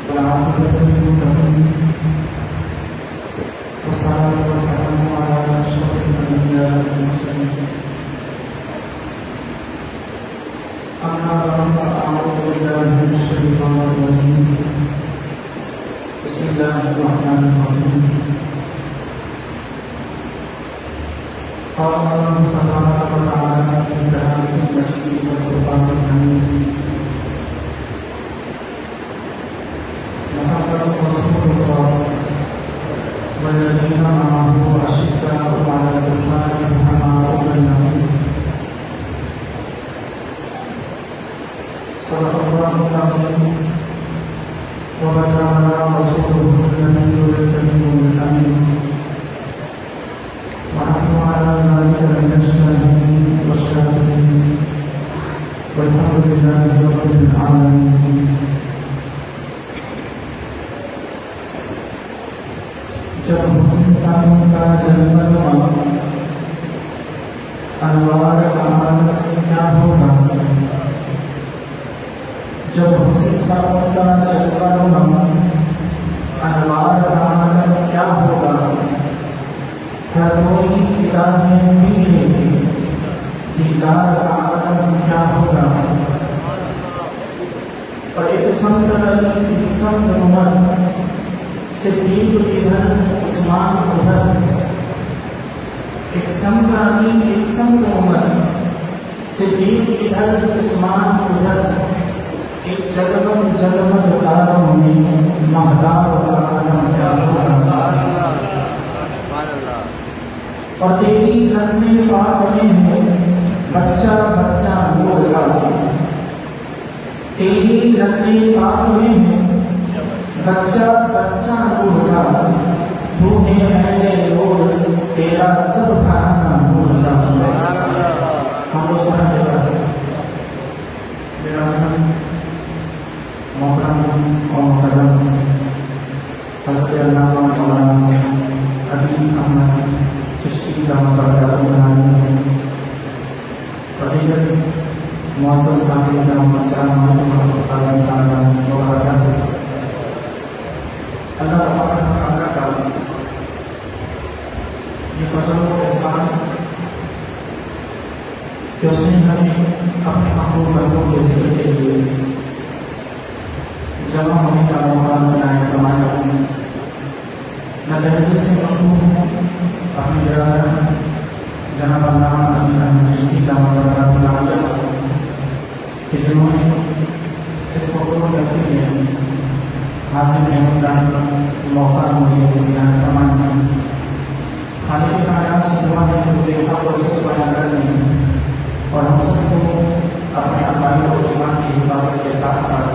والعاقبة للمتقين والصلاة والسلام على أشرف الأنبياء والمرسلين أما بعد فأعوذ بالله من الشيطان الرجيم بسم الله الرحمن الرحيم قال الله تبارك وتعالى في كلامه المجيد والقرآن الحميد محمد رسول الله والذين معه أشداء على الكفار رحماء بينهم صدق الله العظيم وبلغنا رسوله النبي الكريم الأمين ونحن على ذلك من الشاهدين والشاكرين والحمد لله رب العالمين. جب مسلمانوں کا جلوہ انوار اعمال کیا ہوگا، جب مسلمانوں کا جلوہ انوار اعمال کیا ہوگا، ہر کوئی فدا میں ملے دیدار عالم کیا ہوگا، اور ایک سمت عمر صدیق ادھر عثمان ادھر، ایک سمت عمر صدیق ادھر عثمان ادھر، ایک جگمگ تاروں میں مہتاب عالم کیا ہوگا، اور تیری رسم پاک میں ہے بچہ نور کا، تیری رسم پاک میں ہے بچہ نور کا، تو ہے اہل نور تیرا سب کھانا نور کا. ہم لوگ سمجھتے ہیں میرا محترم اور محترم حضرت علامہ مولانا حبیب احمد چشتی رحمۃ اللہ علیہ فضیلت معزز سامعین کرام السلام علیکم ورحمۃ اللہ وبرکاتہ. اللہ تبارک و تعالیٰ کا یہ فضل و احسان کہ اس نے ہمیں اپنے محبوب بندوں کے ذکر کے لیے جمع ہونے کا موقع بنائے فرمایا. میں تحریر سے مشہور ہوں اپنی برادر جناب علامہ حبیب احمد چشتی رحمۃ اللہ علیہ کہ جنہوں نے اس فوٹوگرافی میں حاصل موقع مجھے بیان فرمایا. خالق کائنات سے دعا ہے کہ مجھے حق اور سچ بیان کرنے اور ہم سب کو اپنے عقائد و ایمان کی حفاظت کے ساتھ ساتھ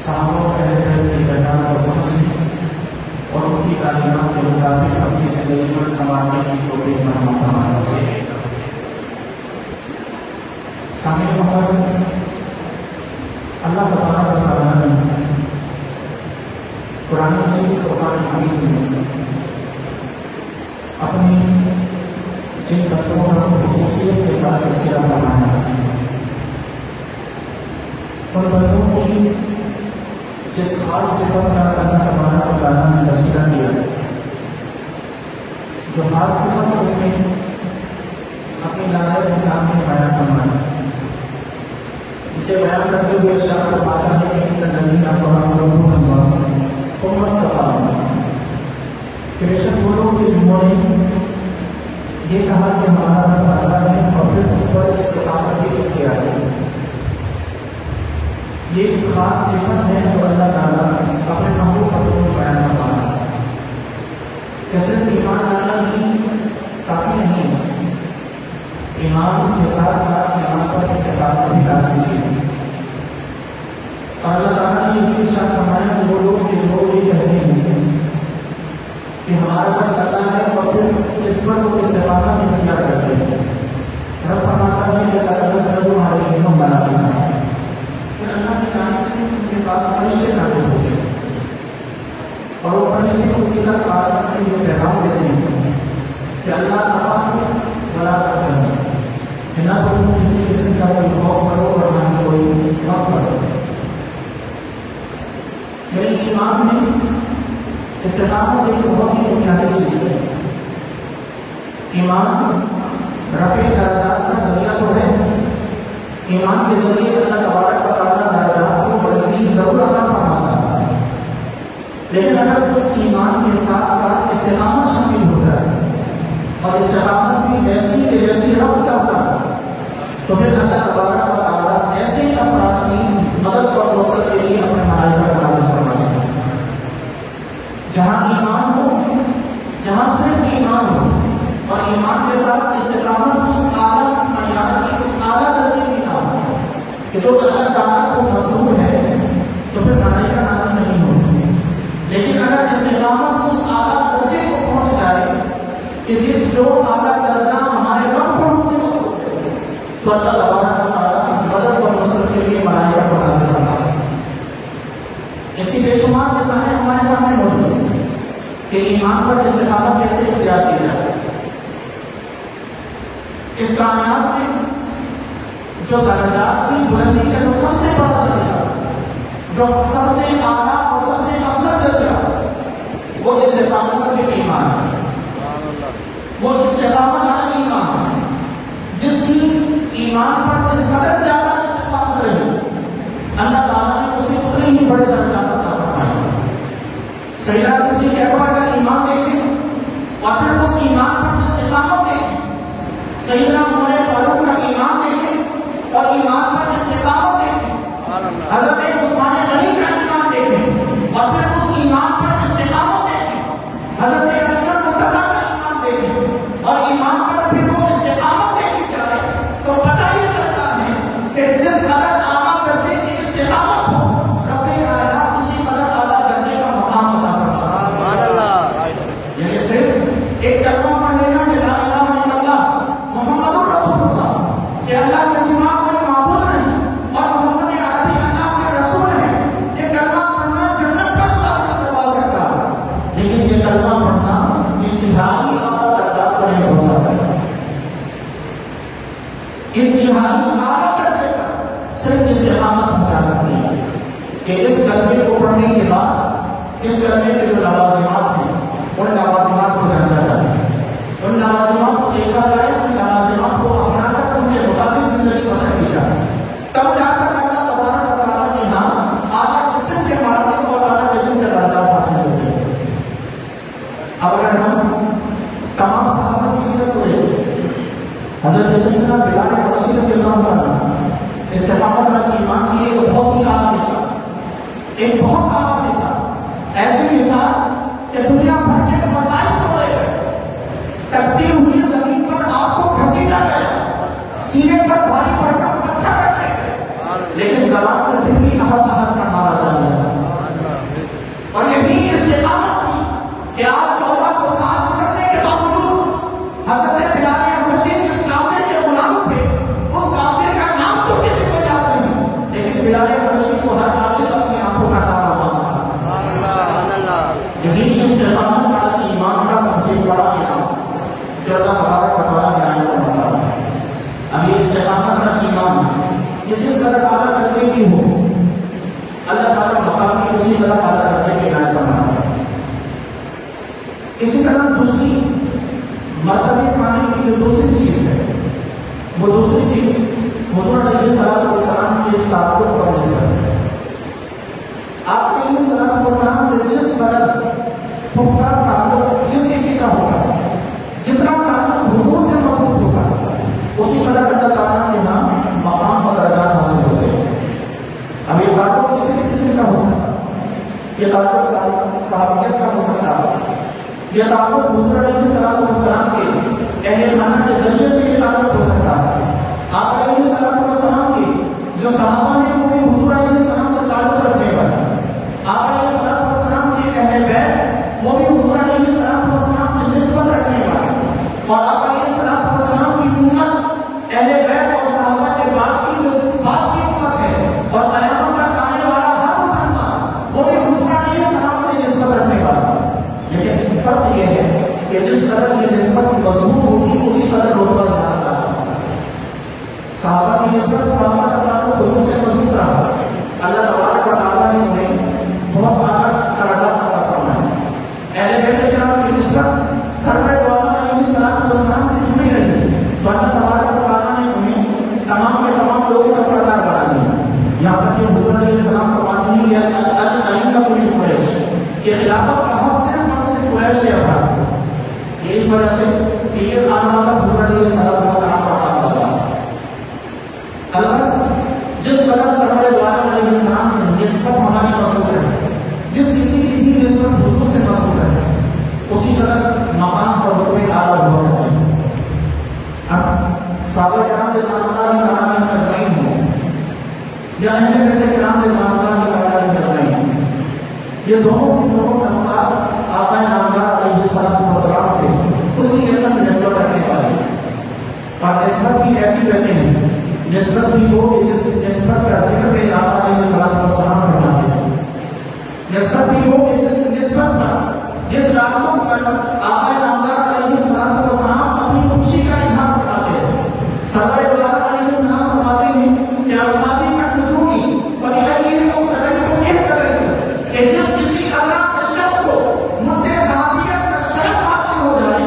صحابہ و اہل بیت کی پیغام کو سمجھنے اور ان کی تعلیمات کے مطابق اپنی زندگی پر سنوارنے کی توفیق عطا فرمائے. سامعین محترم، اللہ تبارک و تعالیٰ نے قرآن مجید قرآن حمید میں اپنی جن بندوں پر خصوصیت کے ساتھ تذکرہ فرمایا، ان بندوں کی جس خاص صفت کا اللہ تبارک و تعالیٰ نے تذکرہ کیا، جو خاص صفت اس نے اپنی لائق کتاب میں بیان فرمایا، اسے بیان کرتے ہوئے ارشاد فرمایا ہے کہ ان الذین آمنوا ثم استقاموا، کہ بے شک وہ لوگ جنہوں نے یہ کہا کہ ہمارا رب اللہ ہے اور پھر اس پر استقامت بھی اختیار ہے. یہ ایک خاص صفت ہے جو اللہ تعالیٰ اپنے محبوب بندوں کو بیان فرمایا. کثرت ایمان لانا ہی کافی نہیں، ایمان کے ساتھ ساتھ ایمان پر استقامت بھی لازمی چیز ہے. اور اللہ تعالیٰ نے یہ ارشاد فرمایا کہ وہ لوگ جو یہ کہتے ہیں کہ ہمارا رب اللہ ہے اور پھر اس پر وہ استقامت اختیار کرتے ہیں. رب فرماتا ہے کہ تنزل علیہم الملائکہ، کہ اللہ کی جانب سے ان کے پاس فرشتے نازل ہوتے ہیں اور وہ فرشتے ان کی طرف آ کر کے یہ پیغام دیتے ہیں کہ اللہ تعالیٰ ولا تحزنوا، کہ نہ تم کسی قسم کا کوئی خوف کرو اور نہ کوئی غم کرو. میرے ایمان میں استقامت ایک بہت ہی بنیادی چیز ہے. ایمان رفع درجات کا ذریعہ تو ہے. ایمان کے ذریعے اللہ تبارک و تعالیٰ درجات کو بڑھنے کی ضرورت عطا فرماتا ہے. لیکن اگر اس ایمان کے ساتھ ساتھ استقامت شامل ہو جائے اور استقامت بھی ویسی کہ جیسی رب چاہتا ہے تو پھر اللہ تبارک و تعالیٰ ایسے افراد کی مدد اور وسعت کے لیے اپنے ملائکہ کو نازل فرمائے گا. جہاں ایمان ہو، جہاں صرف ایمان ہو اور ایمان کے ساتھ استقامت اس اعلیٰ معیار کی، اس اعلیٰ درجے کی نہ ہو کہ جو اللہ تعالیٰ کو مطلوب ہے تو پھر ملائکہ نازل نہیں ہوگی. لیکن اگر استقامت اس اعلیٰ درجے کو پہنچ جائے کہ جو اعلیٰ درجہ ہمارے رب کو ہم سے مطلوب ہے تو اللہ تبارک و تعالیٰ مدد اور نصرت کے لیے ملائکہ کو نازل فرماتا ہے. اس کی بے شمار مثالیں ہمارے سامنے موجود ہیں کہ ایمان پر استقامت کیسے اختیار کی جائے. اس کائنات میں جو درجات کی بلندی ہے وہ سب سے بڑا ذریعہ، جو سب سے اعلیٰ اور سب سے افضل ذریعہ وہ استقامت کے ایمان ہے. وہ استقامت علی ایمان، جس کی ایمان پر جس قدر زیادہ استقامت رہی اللہ تعالیٰ نے اسے اتنے ہی بڑے درجات عطا فرمائے. سیدنا صدیق اکبر کا ایمان دیکھیں اور پھر اس ایمان پر استقامت دیکھیں. سیدنا عمر فاروق کا ایمان دیکھیں اور ایمان پر استقامت دیکھیں. حضرت عثمان غنی کا ایمان دیکھیں اور پھر اس ایمان پر استقامت دیکھیں. حضرت علی مرتضیٰ کا ایمان دیکھیں اور ایمان پر پھر وہ استقامت دیکھی جائے تو پتہ یہ چلتا ہے کہ جس قدر اعلیٰ درجے کی استقامت ہو رب کائنات اسی قدر اعلیٰ درجے کا مقام عطا فرماتا ہے. یعنی صرف ایک کلمہ پڑھ لینا کہ لا الہ الا اللہ محمد رسول اللہ، کہ اللہ کے سوا کوئی معبود نہیں اور محمد عربی اللہ کے رسول ہیں، یہ کلمہ پڑھنا جنت کا دروازہ کروا سکتا ہے. لیکن یہ کلمہ پڑھنا انتہائی اعلیٰ درجات پر نہیں پہنچا سکتا. انتہائی اعلیٰ درجے پر صرف استقامت پہنچا سکتی ہے کہ اس کلمے کو پڑھنے کے بعد اس کلمے کے جو لوازمات ہیں ان لوازمات کو جانچا جائے، ان لوازمات کو دیکھا جائے، ان لوازمات کو اپنا کر ان کے مطابق زندگی بسر کی جائے. تب جا کر اللہ تبارک و تعالیٰ کے نام اعلیٰ قسم کے مراتب اور اعلیٰ قسم کے درجات حاصل ہوتے ہیں. اب اگر ہم تمام صحابہ کی سیرت کو دیکھیں، حضرت سیدنا بلال حبشی رضی اللہ عنہ استقامت پر ایمان کی ایک بہت ہی اعلیٰ مثال، ایک بہت اعلیٰ مثال، ایسی مثال کہ دنیا بھر کے مسائل توڑے گئے، تپتی ہوئی زمین پر آپ کو گھسیٹا گیا، سینے پر بھاری بھرکم پتھر رکھے گئے، لیکن زبان سے پھر بھی احد احد کا نعرہ جاری ہے. اور یہی استقامت تھی کہ آپ 1400 سال گزرنے کے باوجود حضرت بلال حبشی جس کافر کے غلام تھے اس کافر کا نام تو کسی کو یاد نہیں، لیکن بلال حبشی کو ہر عاشق اپنی آنکھوں کا تارا مانتا. یہی استقامت والا ایمان کا سب سے بڑا انعام جو اللہ تبارک و تعالیٰ نے عنایت فرمایا ہے. اب یہ استقامت والا ایمان یہ جس قدر اعلیٰ درجے کی ہو اللہ تعالیٰ مقام کی اسی قدر اعلیٰ درجے کی عنایت فرماتا ہے. اسی طرح دوسری مرتبہ پانے کی جو دوسری چیز ہے وہ دوسری چیز حضور علیہ السلام سے تعلق اور نسبت ہے. آپ علیہ السلام سے جس قدر پختہ تعلق جس کسی کا ہوگا، جتنا تعلق حضور سے مضبوط ہوگا اسی قدر اللہ تعالیٰ کے نام مقام اور درجات حاصل ہوتے ہیں. اب یہ تعلق کسی بھی قسم کا ہو سکتا ہے، یہ تعلق صحابیت کا ہو سکتا ہے، یہ تعلق حضور علیہ السلام کے اہل خانہ کے ذریعے سے یہ تعلق ہو سکتا ہے. آپ علیہ السلام کے جو صحابہ ہیں وہ بھی حضور علیہ السلام سے تعلق رکھنے والے، آپ علیہ السلام کے اہل بیت وہ بھی حضور علیہ السلام سے نسبت رکھنے والے، اور آپ علیہ السلام کی امت اہل بیت اور صحابہ کے بعد کی جو بعد کی امت ہے اور قیامت تک آنے والا ہر مسلمان وہ بھی حضور علیہ السلام سے نسبت رکھنے والا. لیکن فرق یہ ہے کہ جس قدر یہ نسبت مضبوط ہوگی اسی قدر رتبہ زیادہ رہا. صحابہ کی نسبت صحابہ کا تعلق حضور سے مضبوط رہا. اللہ تبارک و تعالیٰ نے انہیں بہت اعلیٰ علیہ السلام فرماتے ہیں کہ الائمۃ من قریش، کہ خلافت کا حق صرف اور صرف قریش کے افراد کو۔ یہ اس وجہ سے کہ یہ آنے والا حضور علیہ السلام کا کام ہوگا۔ البس جس قدر سرور دو عالم علیہ السلام سے نسبت ہماری مضبوط ہے، جس کسی کی بھی نسبت حضور سے مضبوط ہے، اسی قدر مقام اور رتبے اعلیٰ ہوا کرتے ہیں۔ اب صحابہ کرام رضوان اللہ تعالیٰ اجمعین ہوں یا اہل بیت کرام رضوان اللہ تعالیٰ اجمعین ہوں، یہ دونوں کے دونوں تعلقات آقا نامدار علیہ السلام سے کلی یقین نسبت رکھنے والے، اور نسبت بھی ایسی ویسے نہیں، نسبت بھی وہ جس نسبت کا ذکر کے آقا علیہ السلام فرماتے ہیں، نسبت بھی وہ جس نسبت پر جس راتوں پر آقا نامدار علیہ السلام اپنی خوشی کا اظہار فرماتے ہیں۔ سرور دو عالم علیہ السلام فرماتے ہیں کہ اصحابی کا کچھوڑی فَبِأَيِّكُمْ اقْتَدَيْتُمْ اهْتَدَيْتُمْ، کہ جس کسی اللہ سے شخص کو مجھ سے صحابیت کا شرف حاصل ہو جائے،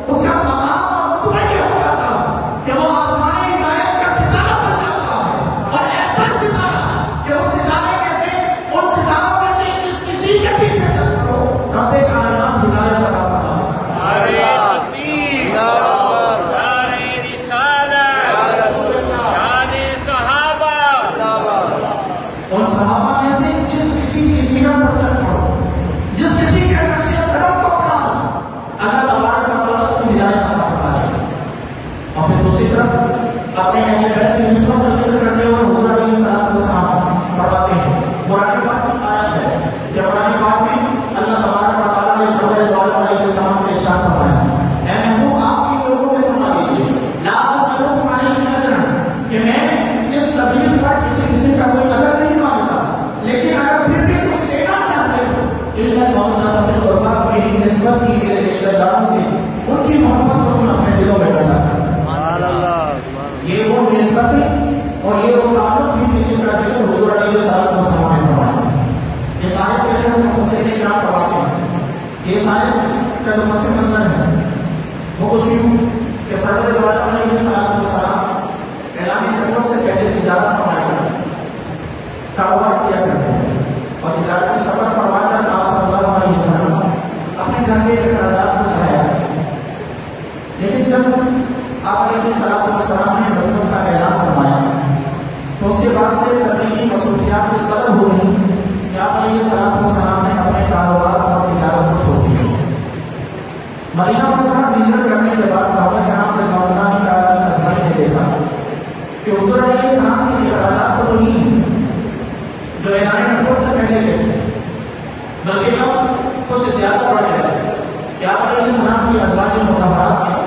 اس کا مقام اور رتبہ یہ ہو جاتا ہے کہ وہ آسمانی ہدایت کا ستارہ بن جاتا ہے، اور ایسا ستارہ کہ اس ستارے میں سے ان ستاروں میں سے جس کسی کے پیچھے چل کرو رب کائنات ہدایت عطا فرمائے۔ ان صحابہ میں سے جس کسی کی سیرت پر چل پڑو، جس کسی کے نقش قدم کو اپناؤ، اللہ تبارک و تعالیٰ کو ہدایت عطا فرمائے۔ اور پھر دوسری طرف اپنے اہل بیت کی نسبت کا ذکر کرتے ہوئے حضور علیہ السلام فرماتے ہیں، قرآن پاک کی آیت ہے کہ قرآن پاک میں اللہ تبارک و تعالیٰ نے سرور دو عالم علیہ السلام سے ارشاد فرمایا، اے محبوب آپ بھی لوگوں سے فرما دیجیے لا اسألکم علیہ اجرا، کہ میں اس تبلیغ پر کسی کا کوئی اجر نہیں مانگتا، لیکن اگر پھر بھی کچھ لینا چاہتے ہو الا المودۃ فی القربى، میری نسبت کی میرے رشتہ داروں سے ان کی محبت کو تم اپنے دلوں میں پیدا کرو۔ یہ وہ نسبت ہے اور یہ وہ تعلق ہے جن کا ذکر حضور علیہ السلام نے فرمایا۔ اس آیت کے اندر مفسرین کرام فرماتے ہیں، یہ آیت کا جو پس منظر ہے وہ کچھ یوں کہ سرور دو عالم علیہ السلام اعلان نبوت سے پہلے تجارت فرمایا کرتے، کاروبار کیا کرتے ہیں، اور تجارت کی سفر فرما کر آپ صلی اللہ علیہ وسلم اپنے گھر کے اخراجات کو چلایا کرتے ہیں۔ لیکن جب آپ علیہ السلام نے نبوت کا اعلان فرمایا تو اس کے بعد سے تبلیغی مصروفیات کی قدر ہو گئی کہ آپ علیہ السلام نے اپنے کاروبار اور تجارت کو چھوڑ دیا۔ مدینہ منورہ ہجرت کرنے کے بعد صحابہ کرام رضوان اللہ تعالیٰ اجمعین نے دیکھا کہ حضور علیہ السلام کے اخراجات تو نہیں جو اعلان نبوت سے پہلے تھے، بلکہ اب کچھ زیادہ بڑھ گئے کہ آپ علیہ السلام کی ازواج مطہرات ہیں،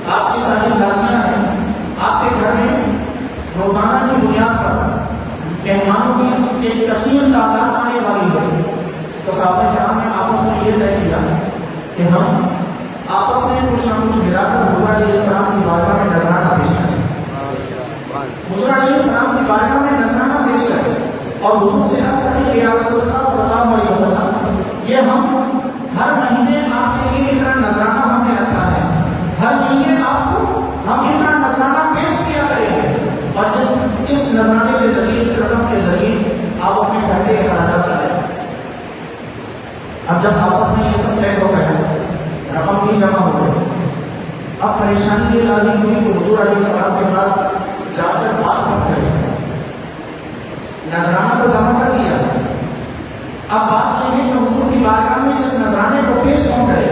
آپ کی ساری ذاتیاں ہیں، آپ کے گھر میں روزانہ کی بنیاد پر مہمانوں کی ایک کثیر تعداد آنے والی ہے۔ تو صحابہ کرام نے آپس میں یہ طے کیا کہ ہم آپس میں کچھ نہ کچھ ملا کر حضور علیہ السلام کی بارگاہ میں نذرانہ پیش کریں، حضور علیہ السلام کی بارگاہ میں نذرانہ پیش کریں، اور حضور سے عرض کریں کہ یا رسول اللہ صلی اللہ علیہ وسلم، یہ ہم ہر مہینے آپ کے لیے اتنا نذرانہ ہم نے رکھا ہے، ہر مہینے آپ کو ہم اتنا نذرانہ پیش کیا کریں گے، اور اس نذرانے کے ذریعے، اس رقم کے ذریعے آپ اپنے گھر کے اخراجات کریں۔ اب جب آپس میں یہ سب طے ہو گئے، رقم بھی جمع ہو گئی، اب پریشانی یہ لاگی ہوئی کہ حضور علیہ السلام کے پاس جا کر بات کر کریں، نذرانہ تو جمع کر لیا، اب بات یہ ہے کہ حضور کی بارگاہ میں اس نذرانے کو پیش کون کرے۔